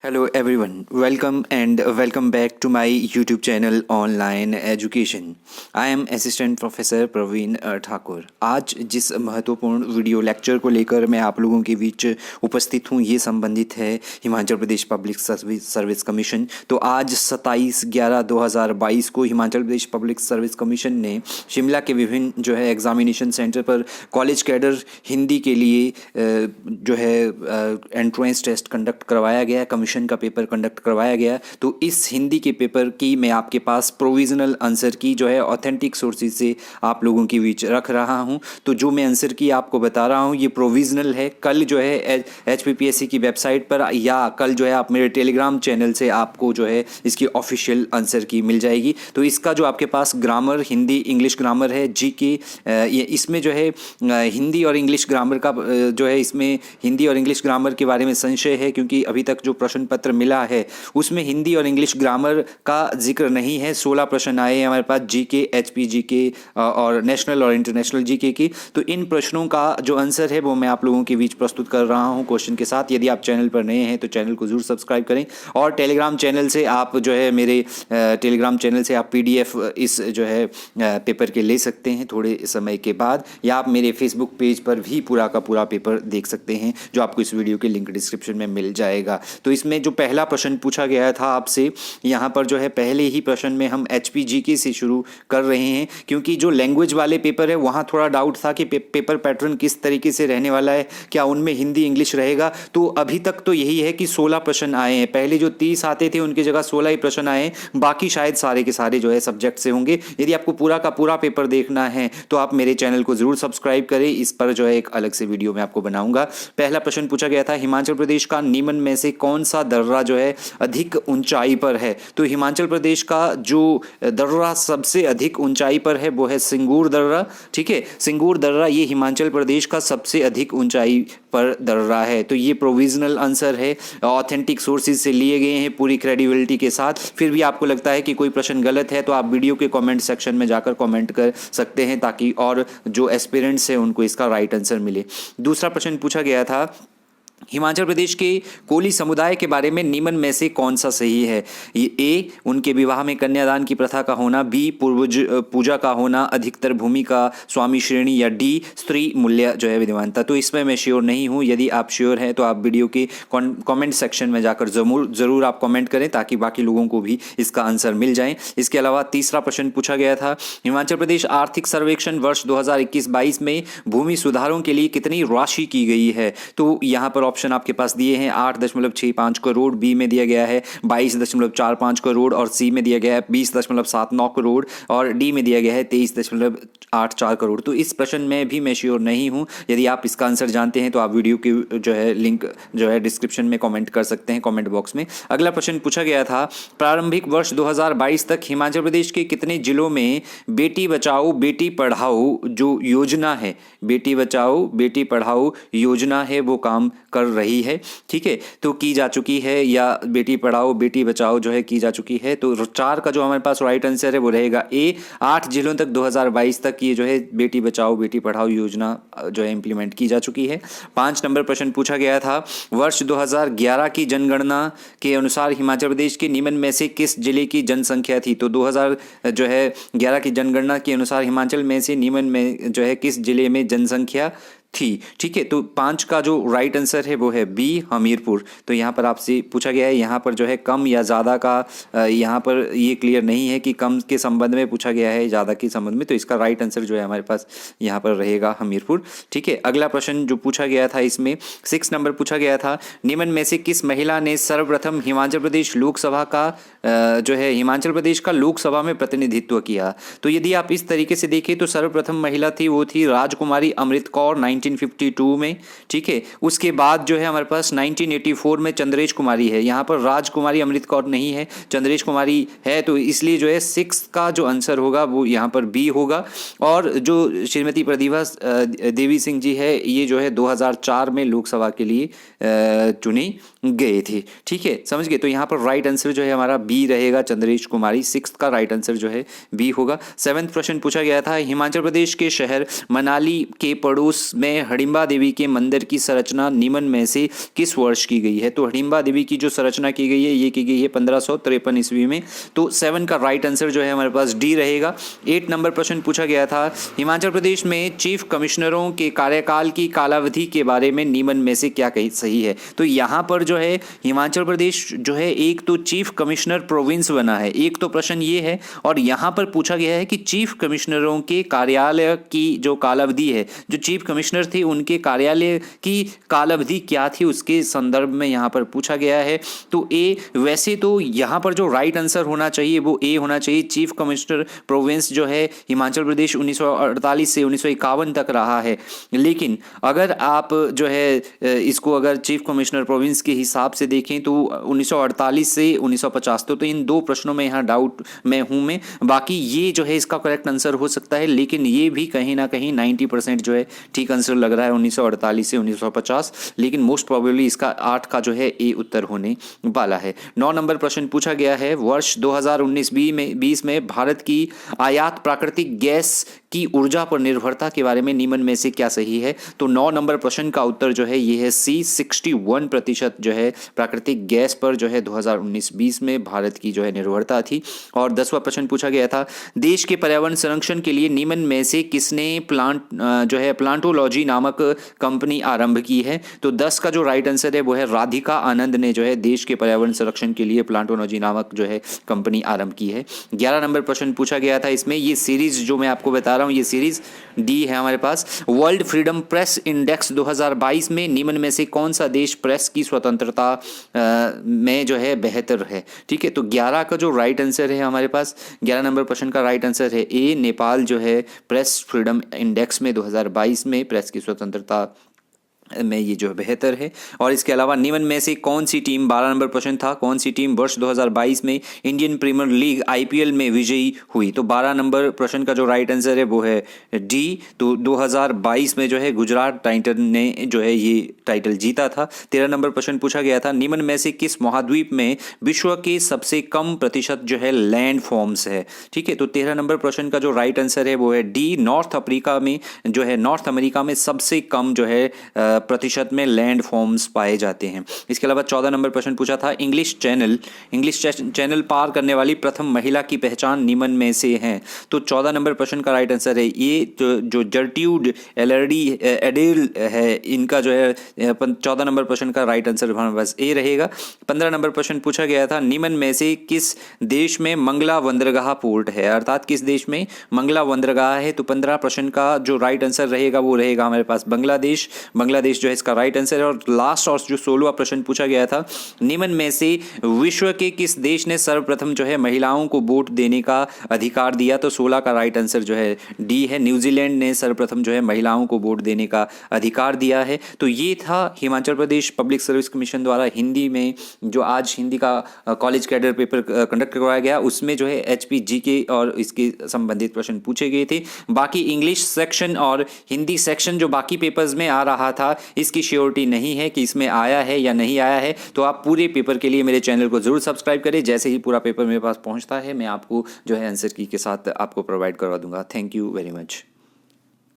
Hello everyone, welcome back to my YouTube channel Online Education. I am Assistant Professor Praveen Thakur. आज जिस महत्वपूर्ण video lecture को लेकर मैं आप लोगों के बीच उपस्थित हूँ ये संबंधित है Himachal Pradesh public service commission. तो आज 27/11/2022 को Himachal Pradesh public service commission ने शिमला के विभिन्न जो है एग्जामिनेशन सेंटर पर कॉलेज कैडर हिंदी के लिए जो है एंट्रेंस टेस्ट कंडक्ट करवाया गया, कमीशन का पेपर कंडक्ट करवाया गया। तो इस हिंदी के पेपर की मैं आपके पास प्रोविजनल आंसर की जो है ऑथेंटिक सोर्सेज से आप लोगों के बीच रख रहा हूं। तो जो मैं आंसर की आपको बता रहा हूं ये प्रोविजनल है। कल जो है HPPSC की वेबसाइट पर या कल जो है आप मेरे टेलीग्राम चैनल से आपको जो है इसकी ऑफिशियल आंसर की मिल जाएगी। तो इसका जो आपके पास ग्रामर, हिंदी इंग्लिश ग्रामर है, GK, इसमें जो है हिंदी और इंग्लिश ग्रामर का जो है इसमें हिंदी और इंग्लिश ग्रामर के बारे में संशय है, क्योंकि अभी तक जो प्रश्न पत्र मिला है उसमें हिंदी और इंग्लिश ग्रामर का जिक्र नहीं है। 16 प्रश्न आए हैं हमारे पास GK, HP GK और नेशनल और इंटरनेशनल GK की। तो इन प्रश्नों का जो आंसर है वो मैं आप लोगों के बीच प्रस्तुत कर रहा हूं क्वेश्चन के साथ। यदि आप चैनल पर नए हैं तो चैनल को जरूर सब्सक्राइब करें और टेलीग्राम चैनल से आप जो है मेरे टेलीग्राम चैनल से आप PDF इस जो है पेपर के ले सकते हैं थोड़े समय के बाद, या आप मेरे फेसबुक पेज पर भी पूरा का पूरा पेपर देख सकते हैं जो आपको इस वीडियो के लिंक डिस्क्रिप्शन में मिल जाएगा। तो इसमें जो पहला प्रश्न पूछा गया था आपसे, यहाँ पर जो है पहले ही प्रश्न में हम HP GK से शुरू कर रहे हैं, क्योंकि जो लैंग्वेज वाले पेपर है वहाँ थोड़ा डाउट था कि पेपर पैटर्न किस तरीके से रहने वाला है, क्या उनमें हिंदी इंग्लिश रहेगा। तो अभी तक तो यही है कि 16 प्रश्न आए हैं। पहले जो 30 आते थे उनकी जगह 16 ही प्रश्न आए हैं, बाकी शायद सारे के सारे जो है सब्जेक्ट से होंगे। यदि आपको पूरा का पूरा पेपर देखना है तो आप मेरे चैनल को जरूर सब्सक्राइब करें, इस पर जो है एक अलग से वीडियो मैं आपको बनाऊंगा। पहला प्रश्न पूछा गया था, हिमाचल प्रदेश का निम्न में से कौन सा दर्रा जो है अधिक ऊंचाई पर है। तो हिमाचल प्रदेश का जो दर्रा सबसे अधिक ऊंचाई पर है वो है सिंगूर दर्रा। ठीक है, सिंगूर दर्रा ये हिमाचल प्रदेश का सबसे अधिक ऊंचाई पर दर्रा है। तो ये प्रोविजनल आंसर है, ऑथेंटिक सोर्सेज से लिए गए हैं पूरी क्रेडिबिलिटी के साथ। फिर भी आपको लगता है कि कोई प्रश्न गलत है तो आप वीडियो के कमेंट सेक्शन में जाकर कमेंट कर सकते हैं, ताकि और जो एस्पिरेंट्स हैं उनको इसका राइट आंसर मिले। दूसरा प्रश्न पूछा गया था, हिमाचल प्रदेश के कोली समुदाय के बारे में निम्न में से कौन सा सही है। A, उनके विवाह में कन्यादान की प्रथा का होना, B, पूर्वज पूजा का होना, अधिकतर भूमि का स्वामी श्रेणी, या D, स्त्री मूल्य जो है विद्यमानता। तो इसमें मैं श्योर नहीं हूँ। यदि आप श्योर हैं तो आप वीडियो के कमेंट सेक्शन में जाकर ज़रूर आप कमेंट करें, ताकि बाकी लोगों को भी इसका आंसर मिल जाए। इसके अलावा तीसरा प्रश्न पूछा गया था, हिमाचल प्रदेश आर्थिक सर्वेक्षण वर्ष 2021-22 में भूमि सुधारों के लिए कितनी राशि की गई है। तो यहाँ पर ऑप्शन आपके पास दिए हैं, 8.65 करोड़, B में दिया गया है 22.45 करोड़, और C में दिया गया है 20.79 करोड़, और D में दिया गया है 23.84 करोड़। तो इस प्रश्न में भी मैं श्योर नहीं हूं। यदि आप इसका आंसर जानते हैं तो आप वीडियो की जो है लिंक जो है डिस्क्रिप्शन में कमेंट कर सकते हैं, कमेंट बॉक्स में। अगला प्रश्न पूछा गया था, प्रारंभिक वर्ष 2022 तक हिमाचल प्रदेश के कितने जिलों में बेटी बचाओ बेटी पढ़ाओ जो योजना है, बेटी बचाओ बेटी पढ़ाओ योजना है वो काम कर रही है। ठीक है, तो की जा चुकी है, या बेटी पढ़ाओ बेटी बचाओ जो है की जा चुकी है। तो 4 का जो हमारे पास राइट आंसर है वो रहेगा A, 8 जिलों तक 2022 तक ये जो है बेटी बचाओ बेटी पढ़ाओ योजना जो है इंप्लीमेंट की जा चुकी है। 5 नंबर प्रश्न पूछा गया था, वर्ष 2011 की जनगणना के अनुसार हिमाचल प्रदेश के निम्न में से किस जिले की जनसंख्या थी। तो 2011 की जनगणना के अनुसार हिमाचल में से निम्न में जो है किस जिले में जनसंख्या थी। ठीक है, तो 5 का जो राइट आंसर है वो है B, हमीरपुर। तो यहाँ पर आपसे पूछा गया है, यहाँ पर जो है कम या ज़्यादा का यहाँ पर ये क्लियर नहीं है कि कम के संबंध में पूछा गया है ज़्यादा के संबंध में। तो इसका राइट आंसर जो है हमारे पास यहाँ पर रहेगा हमीरपुर। ठीक है, अगला प्रश्न जो पूछा गया था इसमें 6 नंबर पूछा गया था, निम्न में से किस महिला ने सर्वप्रथम हिमाचल प्रदेश लोकसभा का जो है हिमाचल प्रदेश का लोकसभा में प्रतिनिधित्व किया। तो यदि आप इस तरीके से देखें तो सर्वप्रथम महिला थी वो थी राजकुमारी अमृत कौर 1952 में। ठीक है, उसके बाद जो है हमारे पास 1984 में चंद्रेश कुमारी है। यहाँ पर राजकुमारी अमृत कौर नहीं है, चंद्रेश कुमारी है। तो इसलिए जो है 6 का जो आंसर होगा वो यहाँ पर B होगा। और जो श्रीमती प्रतिभा देवी सिंह जी है ये जो है 2004 में लोकसभा के लिए चुनी गए थे। ठीक है, समझ गए। तो यहाँ पर राइट आंसर जो है हमारा B रहेगा, चंद्रेश कुमारी। 6 का राइट आंसर जो है B होगा। 7th प्रश्न पूछा गया था, हिमाचल प्रदेश के शहर मनाली के पड़ोस में में हडिम्बा देवी के मंदिर की संरचना निम्न में से किस वर्ष की गई है? तो हडिम्बा देवी की जो संरचना की गई है ये की गई है 1553 ईस्वी में। तो 7 का राइट आंसर जो है हमारे पास डी रहेगा। 8 नंबर प्रश्न पूछा गया था, हिमाचल प्रदेश में चीफ कमिश्नरों के कार्यकाल की कालावधि के बारे में निम्न में से क्या कही सही है? तो यहाँ पर जो है हिमाचल प्रदेश जो है एक तो चीफ कमिश्नर प्रोविंस बना है, एक तो प्रश्न ये है, और यहाँ पर पूछा गया है कि चीफ कमिश्नरों के कार्यालय की जो कालावधि है, जो चीफ कमिश्नर थे उनके कार्यालय की कालावधि क्या थी उसके संदर्भ में यहाँ पर पूछा गया है। तो ए, वैसे तो यहाँ पर जो राइट आंसर होना चाहिए वो ए होना चाहिए। चीफ कमिश्नर प्रोविंस जो है हिमाचल प्रदेश 1948 से 1951 तक रहा है, लेकिन अगर आप जो है इसको अगर चीफ कमिश्नर प्रोविंस के हिसाब से देखें तो 1948 से 1950, तो इन दो प्रश्नों में यहाँ डाउट में हूँ मैं। बाकी ये जो है इसका करेक्ट आंसर हो सकता है, लेकिन ये भी कहीं ना कहीं 90% जो है ठीक आंसर लग रहा है 1948 से 1950, लेकिन मोस्ट प्रोबेबली इसका 8 का जो है ए उत्तर होने वाला है। 9 नंबर प्रश्न पूछा गया है, वर्ष 2019-20 में भारत की आयात प्राकृतिक गैस की ऊर्जा पर निर्भरता के बारे में निम्न में से क्या सही है? तो 9 नंबर प्रश्न का उत्तर जो है ये है सी, 61% जो है प्राकृतिक गैस पर जो है 2019-20 में भारत की जो है निर्भरता थी। और 10वां प्रश्न पूछा गया था, देश के पर्यावरण संरक्षण के लिए निम्न में से किसने जो है प्लांटोलॉजी नामक कंपनी आरंभ की है? तो 10 का जो राइट आंसर है वो है राधिका आनंद ने जो है देश के पर्यावरण संरक्षण के लिए प्लांटोलॉजी नामक जो है कंपनी आरंभ की है। 11 नंबर प्रश्न पूछा गया था, इसमें ये सीरीज जो मैं आपको बता रहा हूँ ये सीरीज डी है हमारे पास। वर्ल्ड फ्रीडम प्रेस इंडेक्स 2022 में निम्न में से कौन सा देश प्रेस की स्वतंत्रता में जो है बेहतर है? ठीक है, तो 11 का जो राइट आंसर है हमारे पास, 11 नंबर प्रश्न का राइट आंसर है ए, नेपाल जो है प्रेस फ्रीडम इंडेक्स में 2022 में प्रेस की स्वतंत्रता में ये जो बेहतर है। और इसके अलावा निम्न में से कौन सी टीम, 12 नंबर प्रश्न था, कौन सी टीम वर्ष 2022 में इंडियन प्रीमियर लीग आईपीएल में विजयी हुई? तो 12 नंबर प्रश्न का जो राइट आंसर है वो है डी। तो 2022 में जो है गुजरात टाइटन ने जो है ये टाइटल जीता था। 13 नंबर प्रश्न पूछा गया था, निम्न में से किस महाद्वीप में विश्व के सबसे कम प्रतिशत जो है लैंड फॉर्म्स है? ठीक है, तो 13 नंबर प्रश्न का जो राइट आंसर है वो है डी, नॉर्थ अफ्रीका में जो है नॉर्थ अमेरिका में सबसे कम जो है प्रतिशत में लैंड फॉर्म्स पाए जाते हैं। इसके अलावा 14 नंबर प्रश्न पूछा था, इंग्लिश चैनल पार करने वाली प्रथम महिला की पहचान निम्न में से है? तो 14 नंबर प्रश्न का राइट आंसर है ये जो जर्ट्यूड एडेल है, इनका जो है 14 नंबर प्रश्न का राइट आंसर हमारे पास ए रहेगा। 15 नंबर प्रश्न पूछा गया था, निम्न में से किस देश में मंगला बंदरगाह पोर्ट है? अर्थात किस देश में मंगला बंदरगाह है? तो 15 प्रश्न का जो राइट आंसर रहेगा वो रहेगा हमारे पास बांग्लादेश जो है इसका राइट आंसर है। और लास्ट और जो 16वां प्रश्न पूछा गया था, निम्न में से विश्व के किस देश ने सर्वप्रथम जो है महिलाओं को वोट देने का अधिकार दिया? तो 16 का राइट आंसर जो है डी है, न्यूजीलैंड ने सर्वप्रथम जो है महिलाओं को वोट देने का अधिकार दिया है। तो ये था Himachal Pradesh public service commission द्वारा हिंदी में जो आज हिंदी का कॉलेज कैडर पेपर कंडक्ट करवाया गया, उसमें जो है एचपी जीके और इसके संबंधित प्रश्न पूछे गए थे। बाकी इंग्लिश सेक्शन और हिंदी सेक्शन जो बाकी पेपर्स में आ रहा था इसकी श्योरिटी नहीं है कि इसमें आया है या नहीं आया है। तो आप पूरे पेपर के लिए मेरे चैनल को जरूर सब्सक्राइब करें। जैसे ही पूरा पेपर मेरे पास पहुंचता है मैं आपको जो है आंसर की के साथ आपको प्रोवाइड करवा दूंगा। Thank you very much.